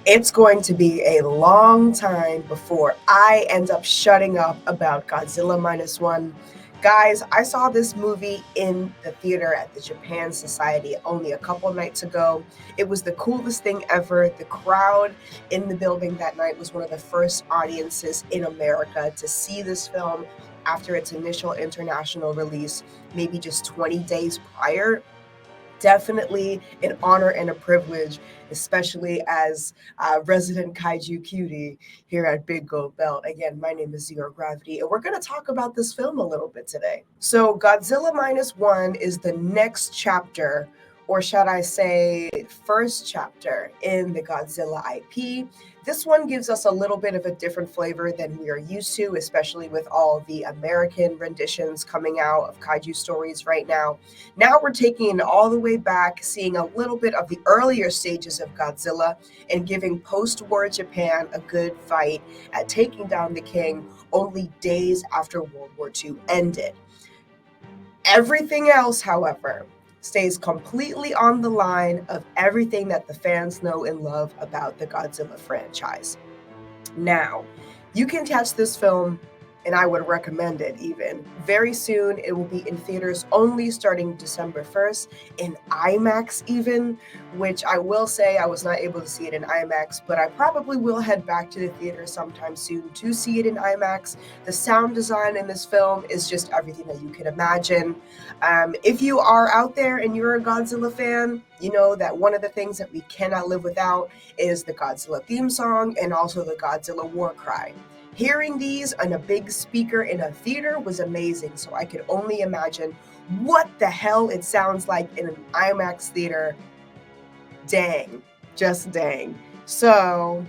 It's going to be a long time before I end up shutting up about Godzilla Minus One. Guys, I saw this movie in the theater at the Japan Society only a couple nights ago. It was the coolest thing ever. The crowd in the building that night was one of the first audiences in America to see this film after its initial international release, maybe just 20 days prior. Definitely an honor and a privilege, especially as resident kaiju cutie here at Big Gold Belt. Again, my name is Zero Gravity, and we're going to talk about this film a little bit today. So, Godzilla Minus One is the next chapter, or should I say, first chapter in the Godzilla IP. This one gives us a little bit of a different flavor than we are used to, especially with all the American renditions coming out of kaiju stories right now. Now we're taking it all the way back, seeing a little bit of the earlier stages of Godzilla and giving post-war Japan a good fight at taking down the king only days after World War II ended. Everything else, however, stays completely on the line of everything that the fans know and love about the Godzilla franchise. Now, you can catch this film, and I would recommend it even, very soon. It will be in theaters only starting December 1st, in IMAX even, which I will say I was not able to see it in IMAX, but I probably will head back to the theater sometime soon to see it in IMAX. The sound design in this film is just everything that you can imagine. If you are out there and you're a Godzilla fan, you know that one of the things that we cannot live without is the Godzilla theme song and also the Godzilla war cry. Hearing these on a big speaker in a theater was amazing, so I could only imagine what the hell it sounds like in an IMAX theater. Dang, just dang. So,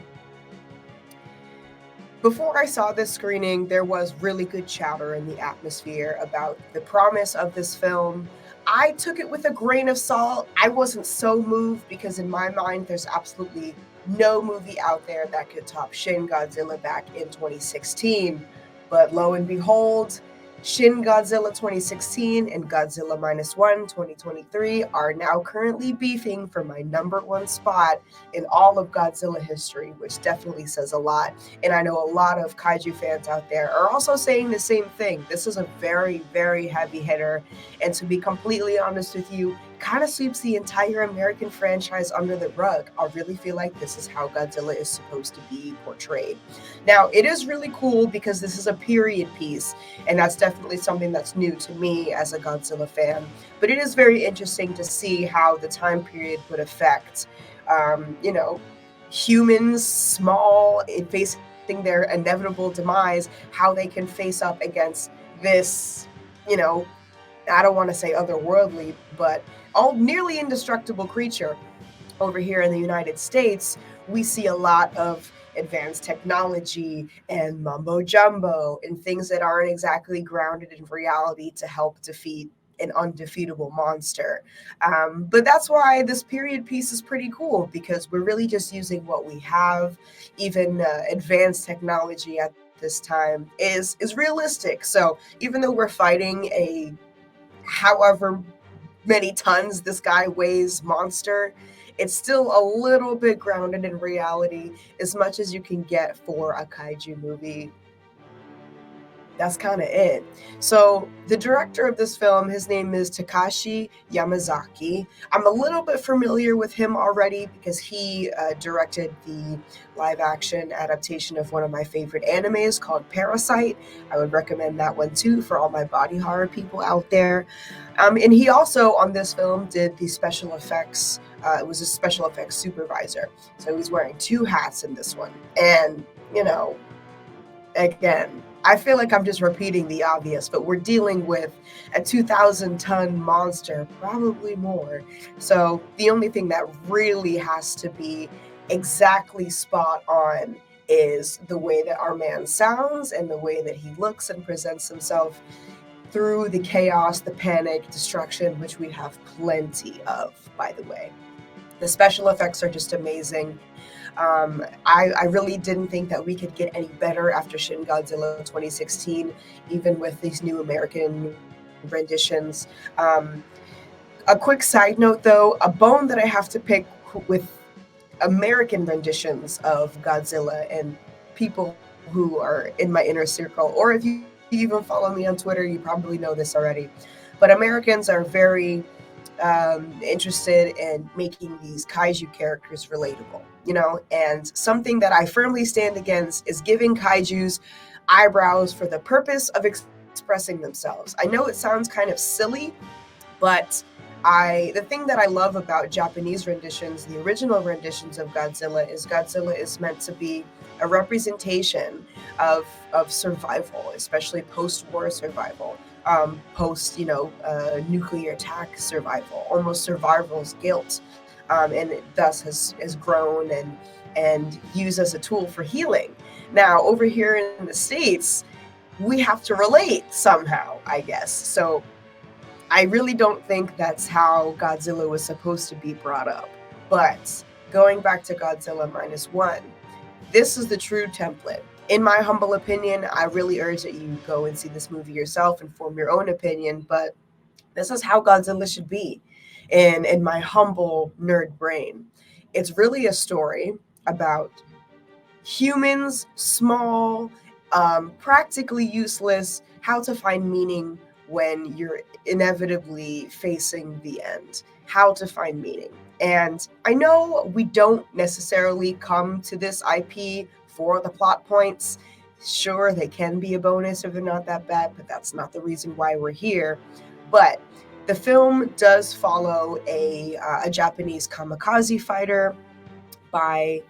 before I saw this screening, there was really good chatter in the atmosphere about the promise of this film. I took it with a grain of salt. I wasn't so moved because in my mind, there's absolutely no movie out there that could top Shin Godzilla back in 2016. But lo and behold, Shin Godzilla 2016 and Godzilla Minus One 2023 are now currently beefing for my number one spot in all of Godzilla history, which definitely says a lot. And I know a lot of kaiju fans out there are also saying the same thing. This is a very, very heavy hitter. And to be completely honest with you, kind of sweeps the entire American franchise under the rug. I really feel like this is how Godzilla is supposed to be portrayed. Now, it is really cool because this is a period piece, and that's definitely something that's new to me as a Godzilla fan. But it is very interesting to see how the time period would affect, humans, small, facing their inevitable demise, how they can face up against this, I don't want to say otherworldly, but all nearly indestructible creature. Over here in the United States, we see a lot of advanced technology and mumbo jumbo and things that aren't exactly grounded in reality to help defeat an undefeatable monster. But that's why this period piece is pretty cool, because we're really just using what we have. Even advanced technology at this time is realistic. So even though we're fighting a however many tons this guy weighs monster, it's still a little bit grounded in reality, as much as you can get for a kaiju movie. That's kind of it. So the director of this film, his name is Takashi Yamazaki. I'm a little bit familiar with him already because he directed the live action adaptation of one of my favorite animes called Parasite. I would recommend that one too for all my body horror people out there. And he also, on this film, did the special effects. It was a special effects supervisor. So he's wearing two hats in this one. And, again, I feel like I'm just repeating the obvious, but we're dealing with a 2,000-ton monster, probably more. So the only thing that really has to be exactly spot on is the way that our man sounds and the way that he looks and presents himself through the chaos, the panic, destruction, which we have plenty of, by the way. The special effects are just amazing. I really didn't think that we could get any better after Shin Godzilla 2016, even with these new American renditions. A quick side note, though, a bone that I have to pick with American renditions of Godzilla, and people who are in my inner circle, or if you even follow me on Twitter, you probably know this already. But Americans are very interested in making these kaiju characters relatable, you know? And something that I firmly stand against is giving kaijus eyebrows for the purpose of expressing themselves. I know it sounds kind of silly, but the thing that I love about Japanese renditions, the original renditions of Godzilla is meant to be a representation of survival, especially post-war survival, post nuclear attack survival, almost survival's guilt, and it thus has grown and used as a tool for healing. Now over here in the States, we have to relate somehow, I guess. So I really don't think that's how Godzilla was supposed to be brought up. But going back to Godzilla Minus One, this is the true template. In my humble opinion, I really urge that you go and see this movie yourself and form your own opinion, but this is how Godzilla should be in my humble nerd brain. It's really a story about humans, small, practically useless, how to find meaning when you're inevitably facing the end, how to find meaning. And I know we don't necessarily come to this IP for the plot points. Sure, they can be a bonus if they're not that bad, but that's not the reason why we're here. But the film does follow a Japanese kamikaze fighter by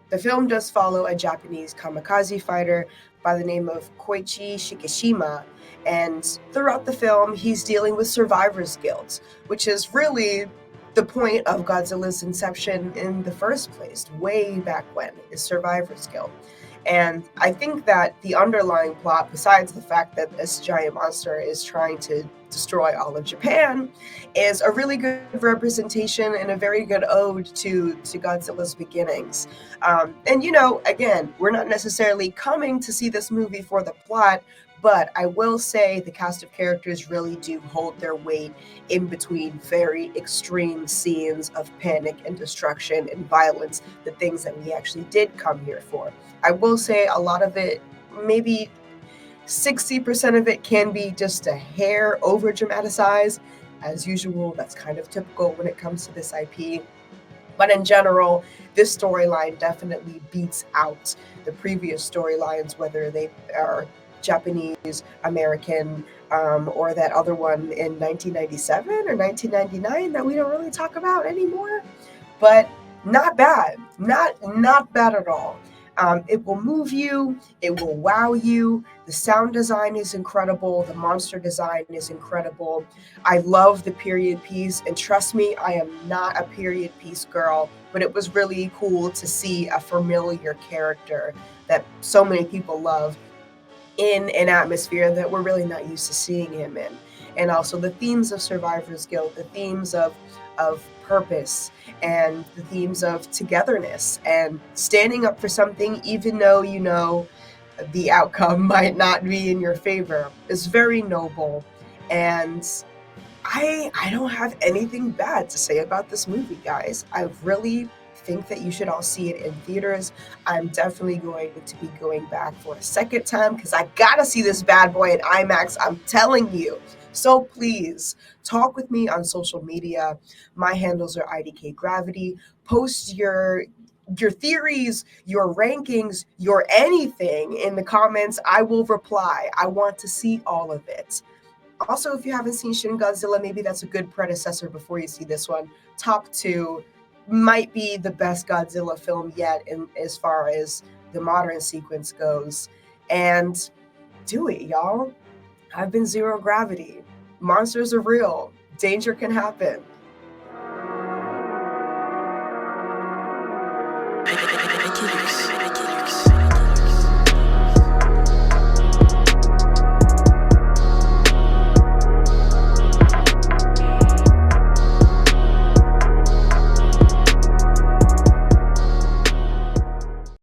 The film does follow a Japanese kamikaze fighter by the name of Koichi Shikishima, and throughout the film, he's dealing with survivor's guilt, which is really the point of Godzilla's inception in the first place, way back when, is survivor's guilt. And I think that the underlying plot, besides the fact that this giant monster is trying to destroy all of Japan, is a really good representation and a very good ode to Godzilla's beginnings. And you know, again, we're not necessarily coming to see this movie for the plot, but I will say the cast of characters really do hold their weight in between very extreme scenes of panic and destruction and violence, the things that we actually did come here for. I will say a lot of it, maybe 60% of it, can be just a hair over dramatized. As usual, that's kind of typical when it comes to this IP. But in general, this storyline definitely beats out the previous storylines, whether they are Japanese, American, or that other one in 1997 or 1999 that we don't really talk about anymore. But not bad, not bad at all. It will move you, it will wow you. The sound design is incredible, the monster design is incredible. I love the period piece, and trust me, I am not a period piece girl, but it was really cool to see a familiar character that so many people love in an atmosphere that we're really not used to seeing him in. And also the themes of survivor's guilt, the themes of purpose, and the themes of togetherness and standing up for something even though you know the outcome might not be in your favor is very noble. And I don't have anything bad to say about this movie, guys. I really think that you should all see it in theaters. I'm definitely going to be going back for a second time because I gotta see this bad boy in IMAX, I'm telling you. So please talk with me on social media. My handles are IDK Gravity. Post your theories, your rankings, your anything in the comments. I will reply. I want to see all of it. Also, if you haven't seen Shin Godzilla, maybe that's a good predecessor before you see this one. Top 2 might be the best Godzilla film yet in as far as the modern sequence goes. And do it, y'all. I've been Zero Gravity. Monsters are real. Danger can happen.